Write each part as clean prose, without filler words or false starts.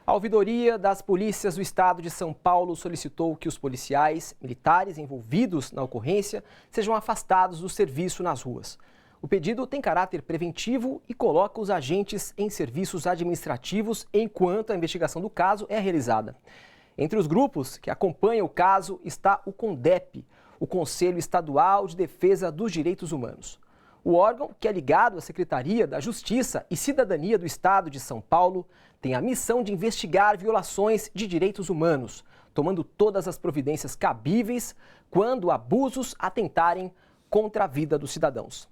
A ouvidoria das polícias do estado de São Paulo solicitou que os policiais militares envolvidos na ocorrência sejam afastados do serviço nas ruas. O pedido tem caráter preventivo e coloca os agentes em serviços administrativos enquanto a investigação do caso é realizada. Entre os grupos que acompanham o caso está o CONDEP, o Conselho Estadual de Defesa dos Direitos Humanos. O órgão, que é ligado à Secretaria da Justiça e Cidadania do Estado de São Paulo, tem a missão de investigar violações de direitos humanos, tomando todas as providências cabíveis quando abusos atentarem contra a vida dos cidadãos.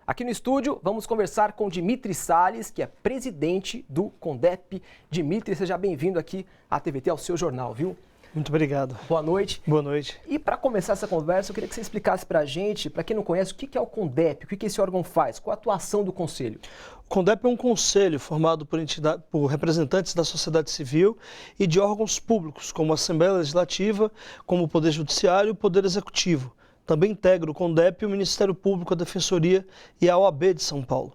Aqui no estúdio, vamos conversar com Dimitri Salles, que é presidente do CONDEP. Dimitri, seja bem-vindo aqui à TVT, ao seu jornal, viu? Muito obrigado. Boa noite. Boa noite. E para começar essa conversa, eu queria que você explicasse para a gente, para quem não conhece, o que é o CONDEP, o que esse órgão faz, qual a atuação do Conselho? O CONDEP é um conselho formado por representantes da sociedade civil e de órgãos públicos, como a Assembleia Legislativa, como o Poder Judiciário e o Poder Executivo. Também integra o CONDEP, o Ministério Público, a Defensoria e a OAB de São Paulo.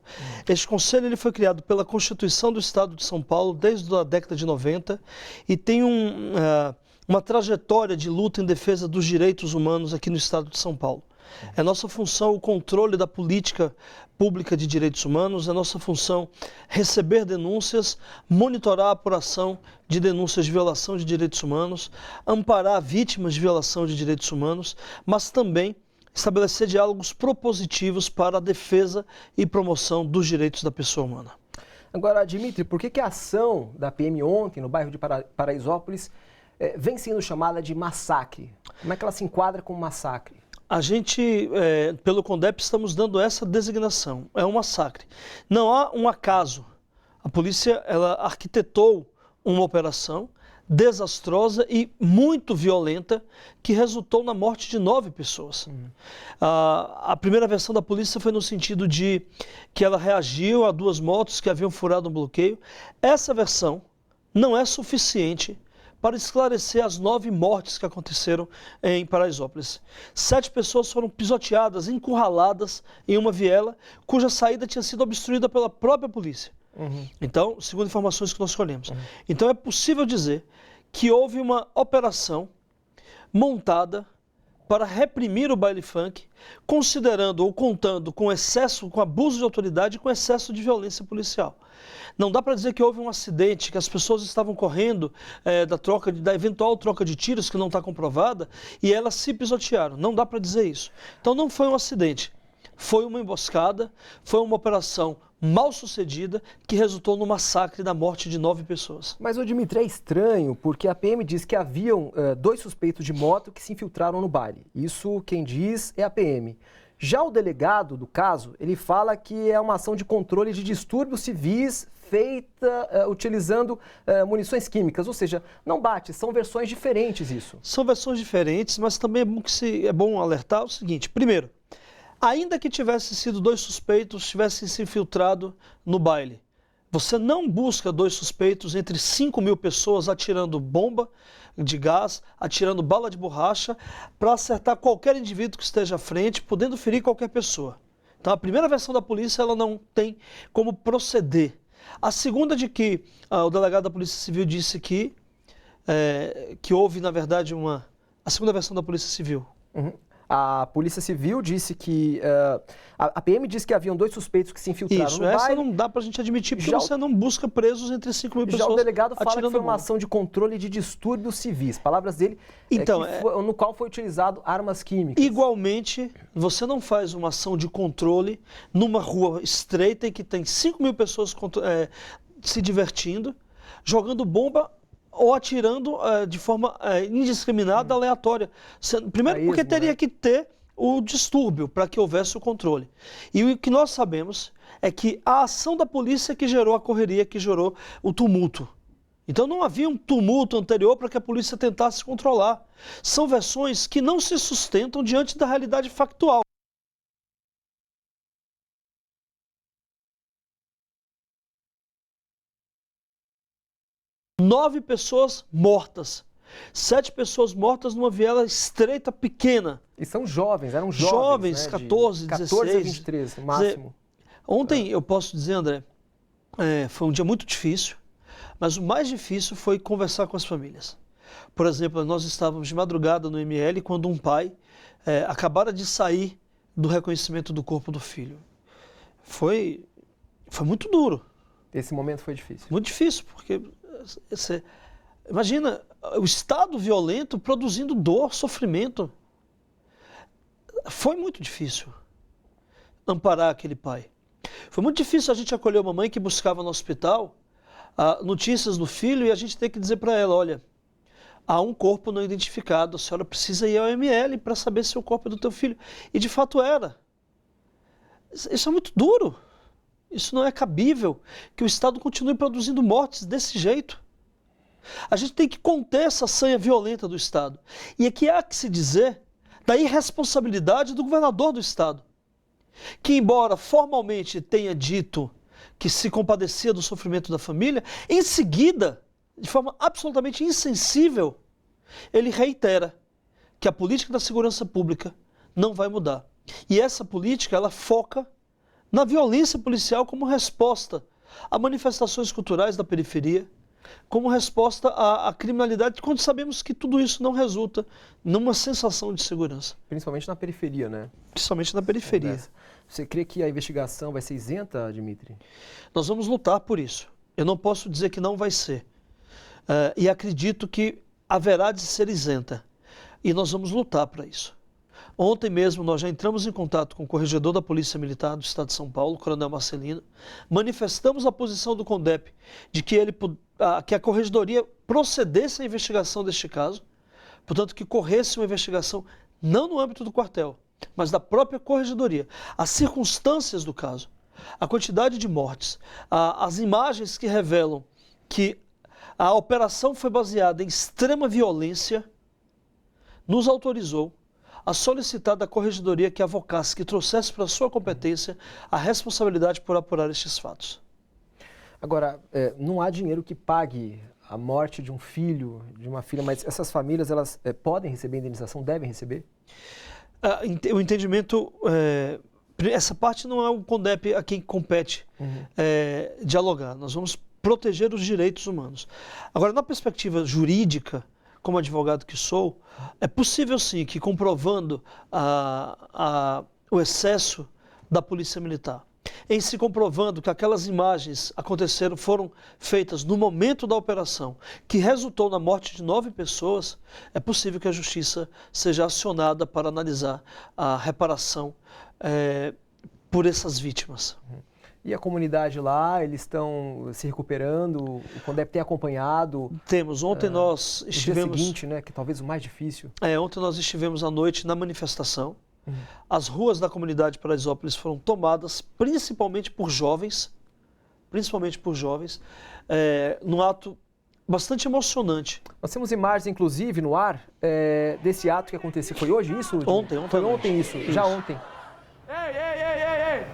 Este conselho ele foi criado pela Constituição do Estado de São Paulo desde a década de 90 e tem uma trajetória de luta em defesa dos direitos humanos aqui no Estado de São Paulo. É nossa função o controle da política pública de direitos humanos, é nossa função receber denúncias, monitorar a apuração de denúncias de violação de direitos humanos, amparar vítimas de violação de direitos humanos, mas também estabelecer diálogos propositivos para a defesa e promoção dos direitos da pessoa humana. Agora, Dimitri, por que a ação da PM ontem, no bairro de Paraisópolis, vem sendo chamada de massacre? Como é que ela se enquadra como massacre? A gente, pelo CONDEP, estamos dando essa designação. É um massacre. Não há um acaso. A polícia ela arquitetou uma operação desastrosa e muito violenta que resultou na morte de 9 pessoas. A primeira versão da polícia foi no sentido de que ela reagiu a 2 motos que haviam furado um bloqueio. Essa versão não é suficiente para esclarecer as 9 mortes que aconteceram em Paraisópolis. 7 pessoas foram pisoteadas, encurraladas em uma viela, cuja saída tinha sido obstruída pela própria polícia. Então, segundo informações que nós colhemos. Então, é possível dizer que houve uma operação montada para reprimir o baile funk, considerando ou contando com excesso, com abuso de autoridade e com excesso de violência policial. Não dá para dizer que houve um acidente, que as pessoas estavam correndo da eventual troca de tiros, que não está comprovada, e elas se pisotearam. Não dá para dizer isso. Então não foi um acidente, foi uma emboscada, foi uma operação mal sucedida que resultou no massacre da morte de 9 pessoas. Mas, o Dimitri, é estranho porque a PM diz que haviam 2 suspeitos de moto que se infiltraram no baile. Isso quem diz é a PM. Já o delegado do caso, ele fala que é uma ação de controle de distúrbios civis feita utilizando munições químicas, ou seja, não bate, são versões diferentes isso. São versões diferentes, mas também é bom alertar o seguinte: primeiro, ainda que tivesse sido 2 suspeitos, tivessem se infiltrado no baile, você não busca 2 suspeitos entre 5.000 pessoas atirando bomba de gás, atirando bala de borracha, para acertar qualquer indivíduo que esteja à frente, podendo ferir qualquer pessoa. Então, a primeira versão da polícia ela não tem como proceder. A segunda de que o delegado da Polícia Civil disse que houve, na verdade, a segunda versão da Polícia Civil. A Polícia Civil disse que... a PM disse que haviam 2 suspeitos que se infiltraram no baile. Essa não dá pra gente admitir, porque você não busca presos entre 5.000 pessoas. Já o delegado fala que foi uma bomba. ação de controle de distúrbios civis. Palavras dele, no qual foi utilizado armas químicas. Igualmente, você não faz uma ação de controle numa rua estreita em que tem 5.000 pessoas se divertindo, jogando bomba ou atirando de forma indiscriminada, aleatória. Primeiro, porque teria que ter o distúrbio para que houvesse o controle. E o que nós sabemos é que a ação da polícia que gerou a correria, que gerou o tumulto. Então não havia um tumulto anterior para que a polícia tentasse controlar. São versões que não se sustentam diante da realidade factual. 9 pessoas mortas. 7 pessoas mortas numa viela estreita, pequena. E são jovens, eram jovens, né? 14, 16. 14 a 23, no máximo. Ontem, eu posso dizer, André, foi um dia muito difícil. Mas o mais difícil foi conversar com as famílias. Por exemplo, nós estávamos de madrugada no ML quando um pai acabara de sair do reconhecimento do corpo do filho. Foi muito duro. Esse momento foi difícil. Muito difícil, porque você imagina o estado violento produzindo dor, sofrimento. Foi muito difícil amparar aquele pai. Foi muito difícil a gente acolher uma mãe que buscava no hospital notícias do filho e a gente ter que dizer para ela, olha, há um corpo não identificado, a senhora precisa ir ao ML para saber se o corpo é do teu filho. E de fato era. Isso é muito duro. Isso não é cabível que o Estado continue produzindo mortes desse jeito. A gente tem que conter essa sanha violenta do Estado. E aqui há que se dizer da irresponsabilidade do governador do Estado, que embora formalmente tenha dito que se compadecia do sofrimento da família, em seguida, de forma absolutamente insensível, ele reitera que a política da segurança pública não vai mudar. E essa política, ela foca na violência policial como resposta a manifestações culturais da periferia, como resposta à criminalidade, quando sabemos que tudo isso não resulta numa sensação de segurança. Principalmente na periferia, né? Principalmente na periferia. Você crê que a investigação vai ser isenta, Dimitri? Nós vamos lutar por isso. Eu não posso dizer que não vai ser. E acredito que haverá de ser isenta. E nós vamos lutar para isso. Ontem mesmo nós já entramos em contato com o corregedor da Polícia Militar do Estado de São Paulo, Coronel Marcelino, manifestamos a posição do CONDEP de que a Corregedoria procedesse à investigação deste caso, portanto que corresse uma investigação não no âmbito do quartel, mas da própria Corregedoria. As circunstâncias do caso, a quantidade de mortes, as imagens que revelam que a operação foi baseada em extrema violência, nos autorizou a solicitar da Corregedoria que avocasse, que trouxesse para a sua competência a responsabilidade por apurar estes fatos. Agora, não há dinheiro que pague a morte de um filho, de uma filha, mas essas famílias, elas podem receber indenização, devem receber? O entendimento, essa parte não é o CONDEP a quem compete dialogar. Nós vamos proteger os direitos humanos. Agora, na perspectiva jurídica, como advogado que sou, é possível sim que comprovando o excesso da Polícia Militar, em se comprovando que aquelas imagens foram feitas no momento da operação, que resultou na morte de 9 pessoas, é possível que a Justiça seja acionada para analisar a reparação por essas vítimas. E a comunidade lá, eles estão se recuperando? O CONDEP tem acompanhado? Temos. Ontem nós estivemos... No dia seguinte, né, que talvez o mais difícil. Ontem nós estivemos à noite na manifestação. As ruas da comunidade Paraisópolis foram tomadas principalmente por jovens, num ato bastante emocionante. Nós temos imagens, inclusive, no ar, desse ato que aconteceu. Foi hoje isso? Ontem. Foi ontem isso, já ontem. Ei!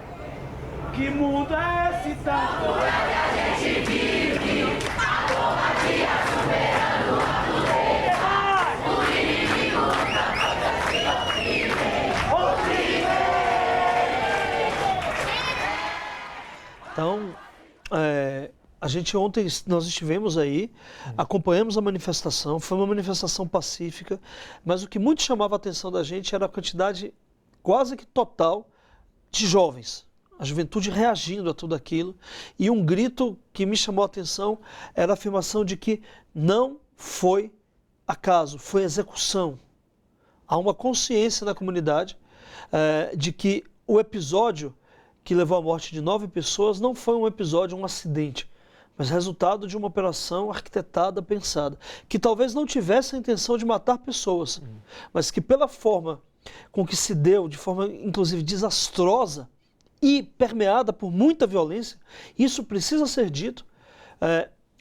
Que mundo é esse tanto? É que a gente vive, a covardia superando a poder. O inimigo nunca pode ser Então, a gente ontem, nós estivemos aí, acompanhamos a manifestação, foi uma manifestação pacífica, mas o que muito chamava a atenção da gente era a quantidade quase que total de jovens. A juventude reagindo a tudo aquilo. E um grito que me chamou a atenção era a afirmação de que não foi acaso, foi execução. Há uma consciência na comunidade de que o episódio que levou à morte de 9 pessoas não foi um episódio, um acidente, mas resultado de uma operação arquitetada, pensada, que talvez não tivesse a intenção de matar pessoas, mas que pela forma com que se deu, de forma inclusive desastrosa, e permeada por muita violência, isso precisa ser dito,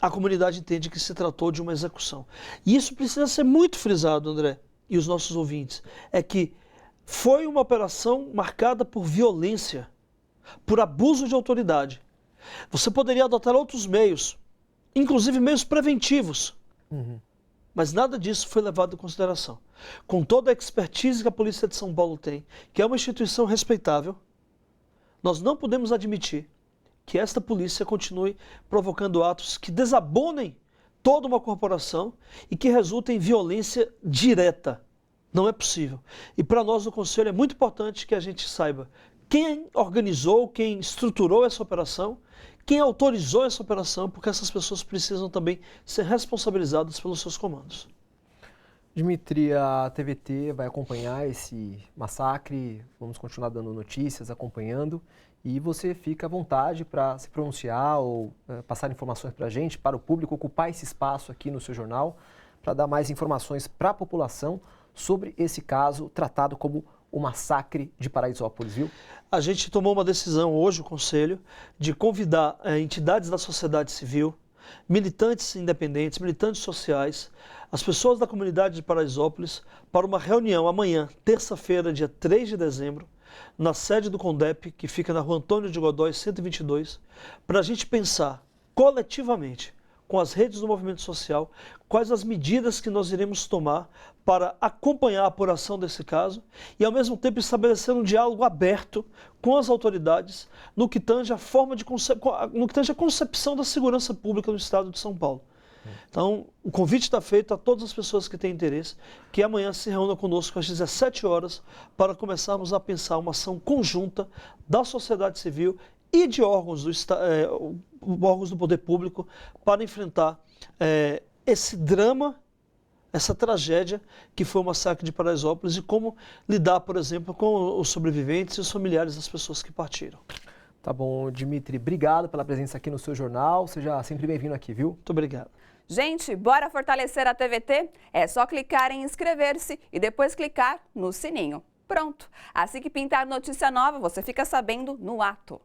a comunidade entende que se tratou de uma execução. E isso precisa ser muito frisado, André, e os nossos ouvintes, é que foi uma operação marcada por violência, por abuso de autoridade. Você poderia adotar outros meios, inclusive meios preventivos, mas nada disso foi levado em consideração. Com toda a expertise que a Polícia de São Paulo tem, que é uma instituição respeitável, nós não podemos admitir que esta polícia continue provocando atos que desabonem toda uma corporação e que resultem em violência direta. Não é possível. E para nós do Conselho é muito importante que a gente saiba quem organizou, quem estruturou essa operação, quem autorizou essa operação, porque essas pessoas precisam também ser responsabilizadas pelos seus comandos. Dimitri, a TVT vai acompanhar esse massacre, vamos continuar dando notícias, acompanhando, e você fica à vontade para se pronunciar ou passar informações para a gente, para o público, ocupar esse espaço aqui no seu jornal, para dar mais informações para a população sobre esse caso tratado como o massacre de Paraisópolis, viu? A gente tomou uma decisão hoje, o Conselho, de convidar entidades da sociedade civil, militantes independentes, militantes sociais, as pessoas da comunidade de Paraisópolis, para uma reunião amanhã, terça-feira, dia 3 de dezembro, na sede do CONDEP, que fica na Rua Antônio de Godói, 122, para a gente pensar coletivamente, com as redes do movimento social, quais as medidas que nós iremos tomar para acompanhar a apuração desse caso e, ao mesmo tempo, estabelecer um diálogo aberto com as autoridades no que tange a concepção da segurança pública no estado de São Paulo. Então, o convite está feito a todas as pessoas que têm interesse, que amanhã se reúnam conosco às 17 horas para começarmos a pensar uma ação conjunta da sociedade civil e de órgãos do poder público para enfrentar esse drama, essa tragédia que foi o massacre de Paraisópolis e como lidar, por exemplo, com os sobreviventes e os familiares das pessoas que partiram. Tá bom, Dimitri, obrigado pela presença aqui no seu jornal, seja sempre bem-vindo aqui, viu? Muito obrigado. Gente, bora fortalecer a TVT? É só clicar em inscrever-se e depois clicar no sininho. Pronto! Assim que pintar notícia nova, você fica sabendo no ato.